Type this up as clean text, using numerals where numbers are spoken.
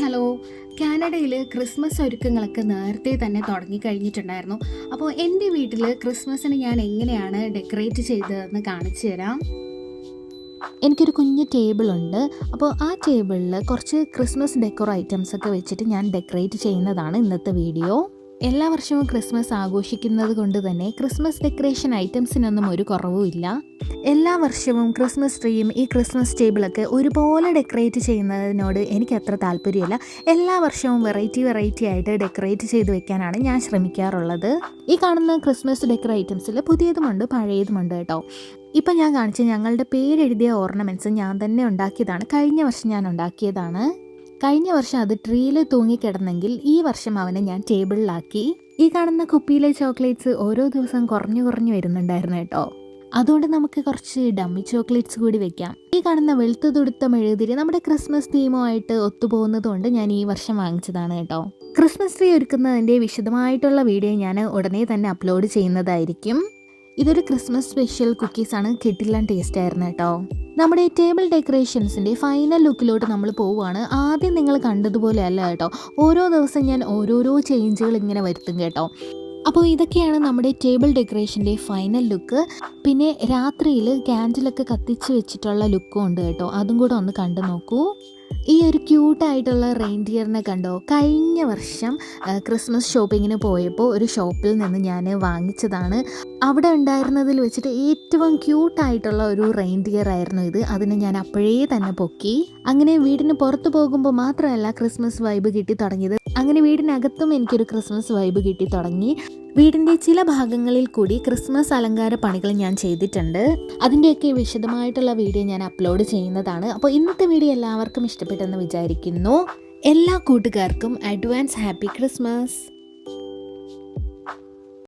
Hello. കാനഡയിൽ Christmas ഒരുക്കങ്ങളൊക്കെ നേരത്തെ തന്നെ തുടങ്ങിക്കഴിഞ്ഞിട്ടുണ്ടായിരുന്നു. അപ്പോൾ എൻ്റെ വീട്ടിൽ ക്രിസ്മസിന് ഞാൻ എങ്ങനെയാണ് ഡെക്കറേറ്റ് ചെയ്തതെന്ന് കാണിച്ചു തരാം. എനിക്കൊരു കുഞ്ഞ് ടേബിളുണ്ട്. അപ്പോൾ ആ ടേബിളിൽ കുറച്ച് ക്രിസ്മസ് ഡെക്കോർ ഐറ്റംസ് ഒക്കെ വെച്ചിട്ട് ഞാൻ ഡെക്കറേറ്റ് ചെയ്യുന്നതാണ് ഇന്നത്തെ വീഡിയോ. എല്ലാ വർഷവും ക്രിസ്മസ് ആഘോഷിക്കുന്നത് കൊണ്ട് തന്നെ ക്രിസ്മസ് ഡെക്കറേഷൻ ഐറ്റംസിനൊന്നും ഒരു കുറവുമില്ല. എല്ലാ വർഷവും ക്രിസ്മസ് ട്രീയും ഈ ക്രിസ്മസ് ടേബിളൊക്കെ ഒരുപോലെ ഡെക്കറേറ്റ് ചെയ്യുന്നതിനോട് എനിക്ക് അത്ര താല്പര്യമില്ല. എല്ലാ വർഷവും വെറൈറ്റി ആയിട്ട് ഡെക്കറേറ്റ് ചെയ്ത് വെക്കാനാണ് ഞാൻ ശ്രമിക്കാറുള്ളത്. ഈ കാണുന്ന ക്രിസ്മസ് ഡെക്കർ ഐറ്റംസിൽ പുതിയതുമുണ്ട് പഴയതുമുണ്ട് കേട്ടോ. ഇപ്പം ഞാൻ കാണിച്ച ഞങ്ങളുടെ പേരെഴുതിയ ഓർണമെൻറ്റ്സ് ഞാൻ തന്നെ ഉണ്ടാക്കിയതാണ്. കഴിഞ്ഞ വർഷം ഞാൻ ഉണ്ടാക്കിയതാണ്. കഴിഞ്ഞ വർഷം അത് ട്രീയിൽ തൂങ്ങിക്കിടന്നെങ്കിൽ ഈ വർഷം അവനെ ഞാൻ ടേബിളിലാക്കി. ഈ കാണുന്ന കുപ്പിയിലെ ചോക്ലേറ്റ്സ് ഓരോ ദിവസം കുറഞ്ഞു വരുന്നുണ്ടായിരുന്നു കേട്ടോ. അതുകൊണ്ട് നമുക്ക് കുറച്ച് ഡമ്മി ചോക്ലേറ്റ്സ് കൂടി വെക്കാം. ഈ കാണുന്ന വെളുത്തു തുടുത്ത മെഴുകുതിരി നമ്മുടെ ക്രിസ്മസ് തീമുമായിട്ട് ഒത്തുപോകുന്നത് കൊണ്ട് ഞാൻ ഈ വർഷം വാങ്ങിച്ചതാണ് കേട്ടോ. ക്രിസ്മസ് ട്രീ ഒരുക്കുന്നതിൻ്റെ വിശദമായിട്ടുള്ള വീഡിയോ ഞാൻ ഉടനെ തന്നെ അപ്ലോഡ് ചെയ്യുന്നതായിരിക്കും. ഇതൊരു ക്രിസ്മസ് സ്പെഷ്യൽ കുക്കീസാണ്. കിട്ടില്ല ടേസ്റ്റ് ആയിരുന്നു കേട്ടോ. നമ്മുടെ ടേബിൾ ഡെക്കറേഷൻസിൻ്റെ ഫൈനൽ ലുക്കിലോട്ട് നമ്മൾ പോവുകയാണ്. ആദ്യം നിങ്ങൾ കണ്ടതുപോലെ അല്ല കേട്ടോ. ഓരോ ദിവസം ഞാൻ ഓരോരോ ചേഞ്ചുകൾ ഇങ്ങനെ വരുത്തും കേട്ടോ. അപ്പോൾ ഇതൊക്കെയാണ് നമ്മുടെ ടേബിൾ ഡെക്കറേഷൻ്റെ ഫൈനൽ ലുക്ക്. പിന്നെ രാത്രിയിൽ ക്യാൻഡിലൊക്കെ കത്തിച്ച് വെച്ചിട്ടുള്ള ലുക്കും ഉണ്ട് കേട്ടോ. അതും കൂടെ ഒന്ന് കണ്ടു നോക്കൂ. ഈ ഒരു ക്യൂട്ടായിട്ടുള്ള റെയിൻഡിയറിനെ കണ്ടോ? കഴിഞ്ഞ വർഷം ക്രിസ്മസ് ഷോപ്പിങ്ങിന് പോയപ്പോൾ ഒരു ഷോപ്പിൽ നിന്ന് ഞാൻ വാങ്ങിച്ചതാണ്. അവിടെ ഉണ്ടായിരുന്നതിൽ വെച്ചിട്ട് ഏറ്റവും ക്യൂട്ടായിട്ടുള്ള ഒരു റെയിൻഡിയർ ആയിരുന്നു ഇത്. അതിനെ ഞാൻ അപ്പോഴേ തന്നെ പൊക്കി. അങ്ങനെ വീടിന് പുറത്ത് പോകുമ്പോൾ മാത്രമല്ല ക്രിസ്മസ് വൈബ് കിട്ടി തുടങ്ങിയത്, അങ്ങനെ വീടിനകത്തും എനിക്കൊരു ക്രിസ്മസ് വൈബ് കിട്ടി തുടങ്ങി. വീടിൻ്റെ ചില ഭാഗങ്ങളിൽ കൂടി ക്രിസ്മസ് അലങ്കാര പണികൾ ഞാൻ ചെയ്തിട്ടുണ്ട്. അതിൻ്റെയൊക്കെ വിശദമായിട്ടുള്ള വീഡിയോ ഞാൻ അപ്ലോഡ് ചെയ്യുന്നതാണ്. അപ്പോൾ ഇന്നത്തെ വീഡിയോ എല്ലാവർക്കും ഇഷ്ടപ്പെട്ടെന്ന് വിചാരിക്കുന്നു. എല്ലാ കൂട്ടുകാർക്കും അഡ്വാൻസ് ഹാപ്പി ക്രിസ്മസ്.